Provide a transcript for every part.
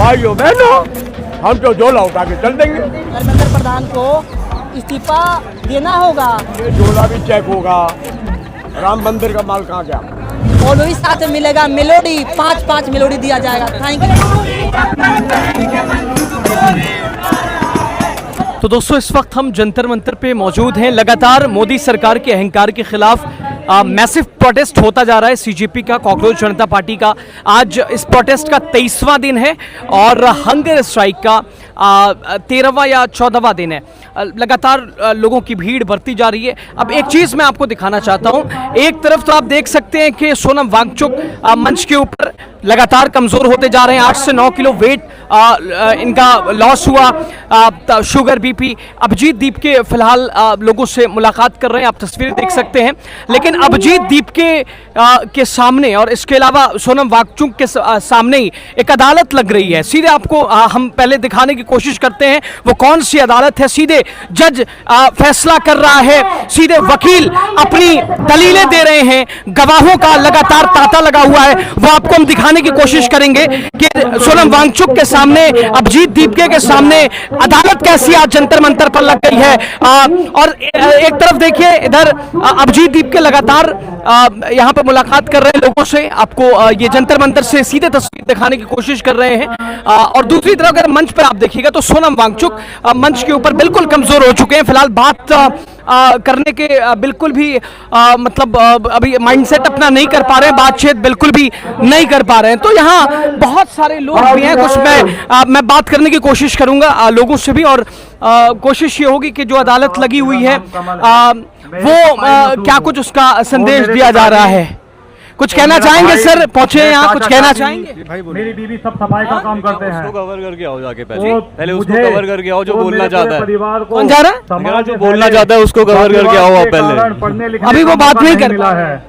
भाइयों बहनों, हम तो झोला उठा के चल देंगे। धर्मेंद्र प्रधान को इस्तीफा देना होगा। ये झोला भी चेक होगा। राम मंदिर का माल कहाँ गया? और वही साथ में मिलेगा मेलोडी, 5-5 मेलोडी दिया जाएगा। Thank you. तो दोस्तों इस वक्त हम जंतर मंतर पे मौजूद हैं। लगातार मोदी सरकार के अहंकार के खिलाफ मैसिव प्रोटेस्ट होता जा रहा है। सीजेपी का, कॉकरोच जनता पार्टी का आज इस प्रोटेस्ट का 23वां दिन है और हंगर स्ट्राइक का 13वां या 14वां दिन है। लगातार लोगों की भीड़ बढ़ती जा रही है। अब एक चीज़ मैं आपको दिखाना चाहता हूं। एक तरफ तो आप देख सकते हैं कि सोनम वांगचुक मंच के ऊपर लगातार कमज़ोर होते जा रहे हैं। 8 से 9 किलो वेट इनका लॉस हुआ। Sugar, BP. अभिजीत दीप के फिलहाल लोगों से मुलाकात कर रहे हैं, आप तस्वीरें देख सकते हैं। लेकिन अभिजीत दीप के सामने और इसके अलावा सोनम वांगचुक के सामने ही एक अदालत लग रही है। सीधे आपको हम पहले दिखाने की कोशिश करते हैं वो कौन सी अदालत है। सीधे जज फैसला कर रहा है, सीधे वकील अपनी दलीलें दे रहे हैं, गवाहों का लगातार तांता लगा हुआ है। वो आपको हम दिखाने की कोशिश करेंगे कि सोनम वांगचुक के सामने, अभिजीत दीपके के सामने अदालत कैसी आज जंतर मंतर पर लग गई है। और एक तरफ देखिए इधर अभिजीत दीपके लगातार यहाँ पर मुलाकात कर रहे हैं लोगों से। आपको ये जंतर मंतर से सीधे तस्वीर दिखाने की कोशिश कर रहे हैं। और दूसरी तरफ अगर मंच पर आप देखिएगा तो सोनम वांगचुक मंच के ऊपर बिल्कुल कमजोर हो चुके हैं। फिलहाल बात करने के बिल्कुल भी मतलब अभी माइंडसेट अपना नहीं कर पा रहे हैं, बातचीत बिल्कुल भी नहीं कर पा रहे हैं। तो यहाँ बहुत सारे लोग भी हैं। कुछ मैं बात करने की कोशिश करूंगा लोगों से भी। और कोशिश ये होगी कि जो अदालत लगी हुई है वो क्या कुछ उसका संदेश दिया जा रहा है। कुछ कहना चाहेंगे सर? पहुंचे यहाँ, कुछ कहना चाहेंगे? मेरी बीवी सब सफाई का काम करते हैं। उसको कवर करके आओ जाके पहले उसको कवर करके आओ जो बोलना चाहता है। कौन जा रहा है? जो बोलना चाहता है उसको कवर करके आओ आप पहले। अभी वो बात नहीं कर पा रहा है।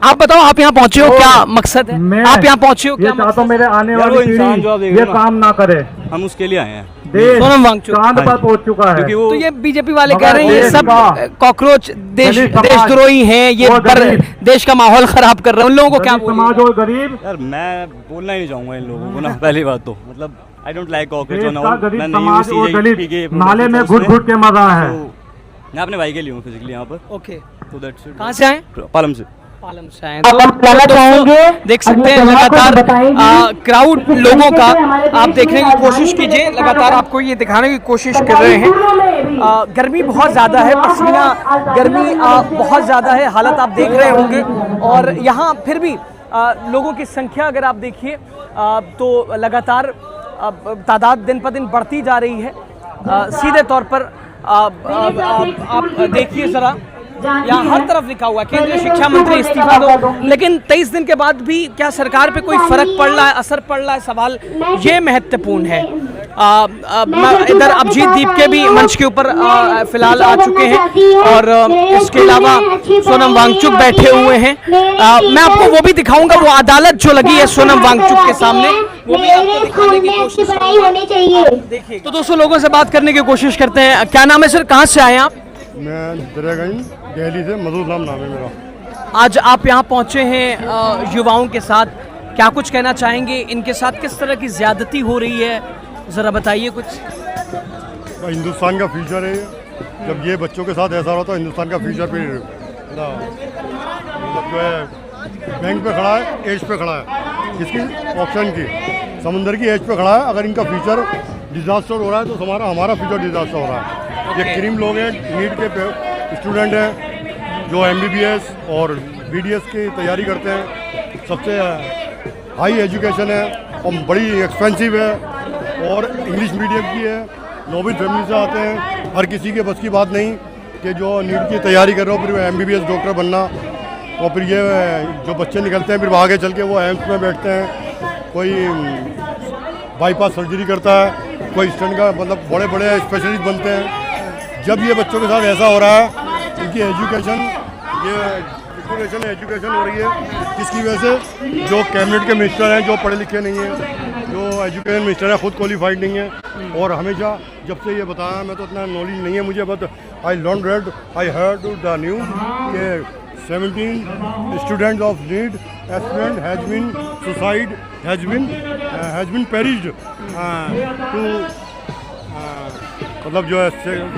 आप बताओ, आप यहाँ पहुंचे हो, क्या मकसद है? आप यहाँ पहुंचे हो, क्या चाहता हूँ मेरे आने वाली पीढ़ी ये काम ना करे। हम उसके लिए आए हैं। सोनम वांगचुक चांद पर पहुंच चुका है। तो ये बीजेपी वाले कह रहे हैं ये सब कॉकरोच देशद्रोही हैं, ये देश का माहौल खराब कर रहे हैं। उन लोगों को क्या समाज और गरीब? यार मैं बोलना ही नहीं चाहूंगा इन लोगों को ना। पहली बात तो मतलब आई डोंट लाइक कॉकरोच। समाज और दलित नाले में घुट घुट के मर रहा है। मैं अपने भाई के लिए हूँ फिजिकली यहाँ पर। ओके, तो दैट्स इट। कहाँ से आए? पालम से। देख सकते हैं लगातार क्राउड लोगों का आप देखने की कोशिश कीजिए। लगातार आपको ये दिखाने की कोशिश कर रहे हैं। गर्मी बहुत ज़्यादा है, पसीना, गर्मी बहुत ज़्यादा है, हालत आप देख रहे होंगे। और यहाँ फिर भी लोगों की संख्या अगर आप देखिए तो लगातार तादाद दिन पर दिन बढ़ती जा रही है। सीधे तौर पर आप देखिए ज़रा, यहाँ हर तरफ लिखा हुआ है केंद्रीय शिक्षा मंत्री इस्तीफा दो। लेकिन 23 दिन के बाद भी क्या सरकार पे कोई फर्क पड़ रहा है, असर पड़ रहा है? सवाल ये महत्वपूर्ण है। इधर अभिजीत दीप के भी मंच के ऊपर फिलहाल आ चुके हैं और इसके अलावा सोनम वांगचुक बैठे हुए हैं। मैं आपको वो भी दिखाऊंगा, वो अदालत जो लगी है सोनम वांगचुक के सामने, वो भी आपको दिखाने की कोशिश करूंगा। देखिए तो दोस्तों लोगों से बात करने की कोशिश करते हैं। क्या नाम है सर, कहाँ से आए आप? मैं दरियागंज दिल्ली से, मधुर नाम है मेरा। आज आप यहाँ पहुँचे हैं युवाओं के साथ, क्या कुछ कहना चाहेंगे? इनके साथ किस तरह की ज्यादती हो रही है, ज़रा बताइए कुछ। हिंदुस्तान का फ्यूचर है, जब ये बच्चों के साथ ऐसा होता है हिंदुस्तान का फ्यूचर फिर मतलब जो है बैंक पे खड़ा है, एज पे खड़ा है। किसकी? ऑप्शन की, समुंदर की एज पे खड़ा है। अगर इनका फ्यूचर डिजास्टर हो रहा है तो हमारा फ्यूचर डिजास्टर हो रहा है। ये क्रीम लोग हैं, नीट के स्टूडेंट हैं जो MBBS और BDS की तैयारी करते हैं। सबसे हाई एजुकेशन है और बड़ी एक्सपेंसिव है और इंग्लिश मीडियम की है। नोबल फैमिली से आते हैं। हर किसी के बस की बात नहीं कि जो नीट की तैयारी कर रहे हो फिर MBBS डॉक्टर बनना। और फिर ये जो बच्चे निकलते हैं फिर आगे चल के वो एम्स में बैठते हैं। कोई बाईपास सर्जरी करता है, कोई स्टंट का मतलब बड़े बड़े स्पेशलिस्ट बनते हैं। जब ये बच्चों के साथ ऐसा हो रहा है, इनकी एजुकेशन हो रही है किसकी वजह से? जो कैबिनेट के मिनिस्टर हैं जो पढ़े लिखे नहीं हैं, जो एजुकेशन मिनिस्टर है खुद क्वालिफाइड नहीं है। और हमेशा जब से ये बताया, मैं तो इतना नॉलेज नहीं है मुझे, but I heard the news के 17 students of NEET aspirant has been suicide has been perished to मतलब जो है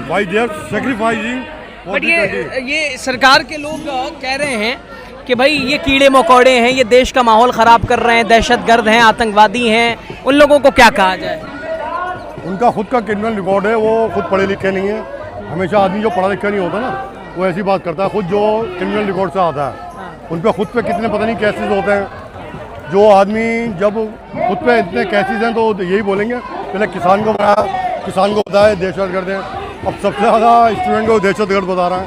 why they are sacrificing for but the country. ये सरकार के लोग कह रहे हैं कि भाई ये कीड़े मकोड़े हैं, ये देश का माहौल ख़राब कर रहे हैं, दहशतगर्द हैं, आतंकवादी हैं, उन लोगों को क्या कहा जाए? उनका खुद का क्रिमिनल रिकॉर्ड है, वो खुद पढ़े लिखे नहीं है। हमेशा आदमी जो पढ़ा लिखा नहीं होता ना, वो ऐसी बात करता है। खुद जो क्रिमिनल रिकॉर्ड से आता है, उन पर खुद पे कितने पता नहीं केसेस होते हैं। जो आदमी जब खुद पे इतने केसेस हैं तो यही बोलेंगे पहले किसान को बनाया, किसान को बताया दहशतगर्द है। अब सबसे ज़्यादा स्टूडेंट को दहशतगर्द बता रहा है।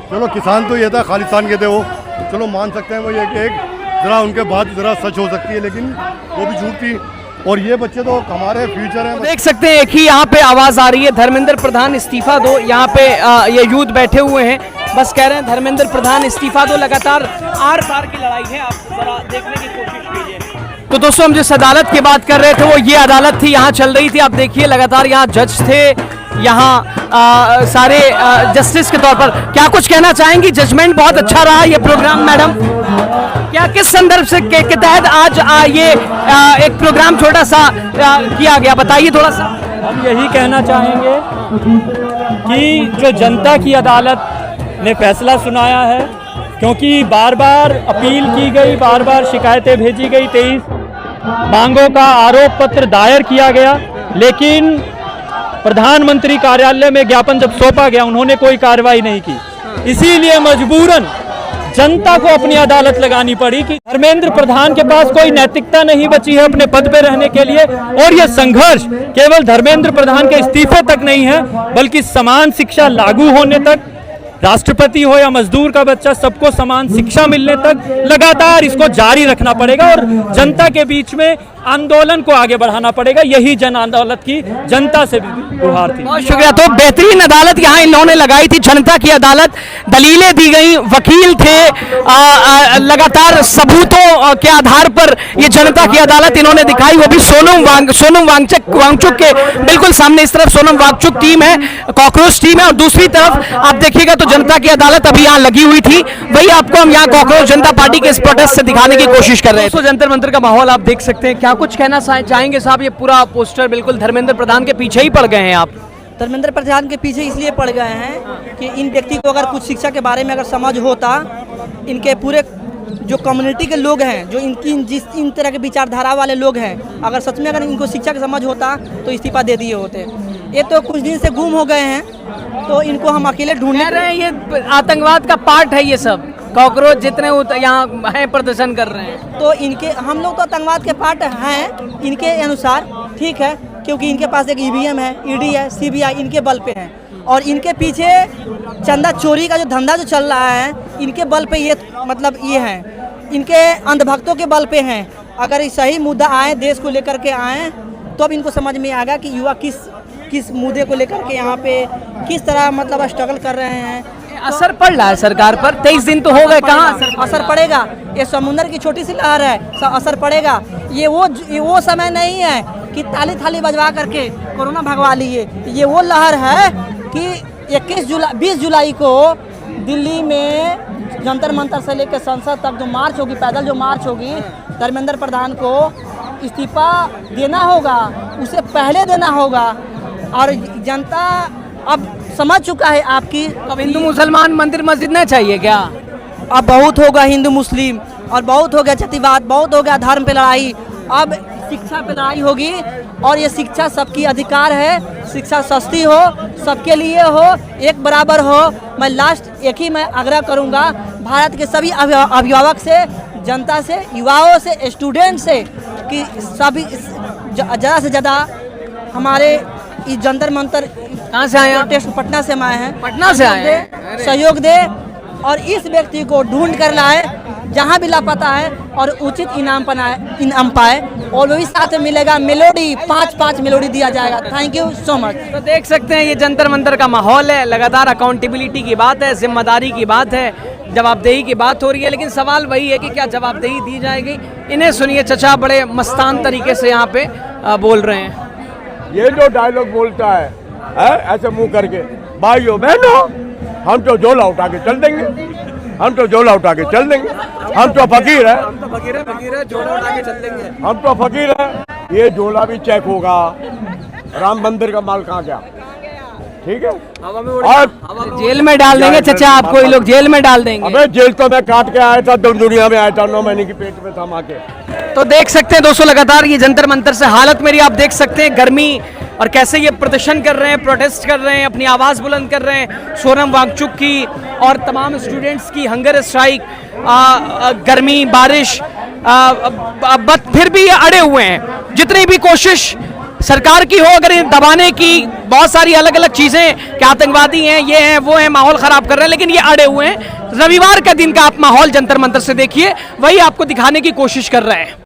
चलो किसान तो ये था, खालिस्तान के थे वो, चलो मान सकते हैं वो ये कि एक ज़रा उनके बात ज़रा सच हो सकती है, लेकिन वो भी झूठ थी। और ये बच्चे तो हमारे फ्यूचर हैं। देख सकते हैं एक ही यहाँ पे आवाज़ आ रही है, धर्मेंद्र प्रधान इस्तीफा दो। यहाँ पे ये यूथ बैठे हुए हैं, बस कह रहे हैं धर्मेंद्र प्रधान इस्तीफा दो। लगातार आर पार की लड़ाई है, आप जरा देखने की कोशिश कीजिए। तो दोस्तों हम जिस अदालत की बात कर रहे थे वो ये अदालत थी, यहाँ चल रही थी। आप देखिए लगातार यहाँ जज थे, यहाँ सारे जस्टिस के तौर पर। क्या कुछ कहना चाहेंगी? जजमेंट बहुत अच्छा रहा ये प्रोग्राम मैडम, क्या किस संदर्भ से के तहत आज ये एक प्रोग्राम छोटा सा किया गया, बताइए थोड़ा सा। हम यही कहना चाहेंगे कि जो जनता की अदालत ने फैसला सुनाया है, क्योंकि बार बार अपील की गई, बार बार शिकायतें भेजी गई, 23 मांगों का आरोप पत्र दायर किया गया, लेकिन प्रधानमंत्री कार्यालय में ज्ञापन जब सौंपा गया उन्होंने कोई कार्रवाई नहीं की। इसीलिए मजबूरन जनता को अपनी अदालत लगानी पड़ी कि धर्मेंद्र प्रधान के पास कोई नैतिकता नहीं बची है अपने पद पे रहने के लिए। और यह संघर्ष केवल धर्मेंद्र प्रधान के इस्तीफे तक नहीं है, बल्कि समान शिक्षा लागू होने तक, राष्ट्रपति हो या मजदूर का बच्चा, सबको समान शिक्षा मिलने तक लगातार इसको जारी रखना पड़ेगा और जनता के बीच में आंदोलन को आगे बढ़ाना पड़ेगा। यही जन अदालत की जनता से गुहार थी। बहुत शुक्रिया। तो बेहतरीन अदालत यहाँ इन लोगों ने लगाई थी, जनता की अदालत, दलीलें दी गई, वकील थे, लगातार सबूतों के आधार पर ये जनता की अदालत इन्होंने दिखाई, वो भी सोनम वांगचुक के बिल्कुल सामने। इस तरफ सोनम वांगचुक टीम है, कॉकरोच टीम है, और दूसरी तरफ आप देखिएगा तो जनता की अदालत अभी यहाँ लगी हुई थी। वही आपको हम यहाँ कॉकरोच जनता पार्टी के इस प्रोटेस्ट से दिखाने की कोशिश कर रहे हैं। तो जंतर मंतर का माहौल आप देख सकते हैं। क्या कुछ कहना चाहेंगे साहब? ये पूरा पोस्टर बिल्कुल धर्मेंद्र प्रधान के पीछे ही पड़ गए हैं आप। धर्मेंद्र प्रधान के पीछे इसलिए पड़ गए हैं कि इन व्यक्ति को अगर कुछ शिक्षा के बारे में अगर समझ होता, इनके पूरे जो कम्युनिटी के लोग हैं, जो इन तरह के विचारधारा वाले लोग हैं, अगर सच में अगर इनको शिक्षा की समझ होता तो इस्तीफा दे दिए होते। ये तो कुछ दिन से गुम हो गए हैं, तो इनको हम अकेले ढूंढ रहे हैं। ये आतंकवाद का पार्ट है, ये सब कॉकरोच जितने यहाँ हैं प्रदर्शन कर रहे हैं। तो इनके हम लोग तो आतंकवाद के पार्ट हैं इनके अनुसार, ठीक है, क्योंकि इनके पास एक EVM है, ED है, CBI इनके बल पे है, और इनके पीछे चंदा चोरी का जो धंधा जो चल रहा है, इनके बल पे ये मतलब ये है, इनके अंधभक्तों के बल पे हैं। अगर सही मुद्दा आए, देश को लेकर के आए, तो अब इनको समझ में आएगा कि युवा किस मुद्दे को लेकर के यहाँ पे किस तरह मतलब स्ट्रगल कर रहे हैं। असर पड़ रहा है सरकार पर। 23 दिन तो हो गए, कहाँ असर पड़ेगा? ये समुद्र की छोटी सी लहर है, असर पड़ेगा। ये वो समय नहीं है कि ताली थाली बजवा करके कोरोना भगवा लिए। ये वो लहर है कि 20 जुलाई को दिल्ली में जंतर मंतर से लेकर संसद तक जो मार्च होगी, पैदल जो मार्च होगी, धर्मेंद्र प्रधान को इस्तीफा देना होगा, उसे पहले देना होगा। और जनता अब समझ चुका है आपकी। अब हिंदू मुसलमान मंदिर मस्जिद नहीं चाहिए क्या? अब बहुत हो गया हिंदू मुस्लिम, और बहुत हो गया जातिवाद, बहुत हो गया धर्म पे लड़ाई। अब शिक्षा पे लड़ाई होगी, और ये शिक्षा सबकी अधिकार है। शिक्षा सस्ती हो, सबके लिए हो, एक बराबर हो। मैं लास्ट एक ही मैं आग्रह करूँगा भारत के सभी अभिभावक से, जनता से, युवाओं से, स्टूडेंट से, कि सभी ज़्यादा से ज़्यादा हमारे इस जंतर मंतर कहाँ से आए आप? पटना से हम आए हैं। पटना से आए हैं। सहयोग दे और इस व्यक्ति को ढूंढ कर लाए जहाँ भी लापता है, और उचित इनाम पाए, और वो भी साथ में मिलेगा मेलोडी, 5-5 मेलोडी दिया जाएगा। Thank you so much. तो देख सकते हैं ये जंतर मंतर का माहौल है, लगातार अकाउंटेबिलिटी की बात है, जिम्मेदारी की बात है, जवाबदेही की बात हो रही है। लेकिन सवाल वही है कि क्या जवाबदेही दी जाएगी? इन्हें सुनिए, चचा बड़े मस्तान तरीके से यहाँ पे बोल रहे हैं। ये जो डायलॉग बोलता है ऐसे मुंह करके, भाइयों बहनों, हम तो झोला उठा के चल देंगे, हम तो झोला उठा के चल देंगे। हम तो फकीर हैं, हम तो फकीर है, जोड़ा उठा के चल देंगे। हम तो फकीर हैं। ये झोला भी चेक होगा, राम मंदिर का माल कहाँ गया, ठीक है। और जेल में डाल देंगे चाचा, आपको ये लोग जेल में डाल देंगे। अबे जेल तो मैं काट के आया था, दुनिया में आया था, 9 महीने की पेट में था माँ के। तो देख सकते हैं दोस्तों, लगातार ये जंतर मंतर से हालत मेरी आप देख सकते हैं, गर्मी और कैसे ये प्रदर्शन कर रहे हैं, प्रोटेस्ट कर रहे हैं, अपनी आवाज़ बुलंद कर रहे हैं। सोनम वांगचुक की और तमाम स्टूडेंट्स की हंगर स्ट्राइक, गर्मी, बारिश, बट फिर भी ये अड़े हुए हैं। जितनी भी कोशिश सरकार की हो अगर ये दबाने की, बहुत सारी अलग अलग चीज़ें कि आतंकवादी हैं, ये हैं, वो हैं, माहौल ख़राब कर रहे हैं, लेकिन ये अड़े हुए हैं। रविवार का दिन का आप माहौल जंतर मंतर से देखिए, वही आपको दिखाने की कोशिश कर रहे हैं।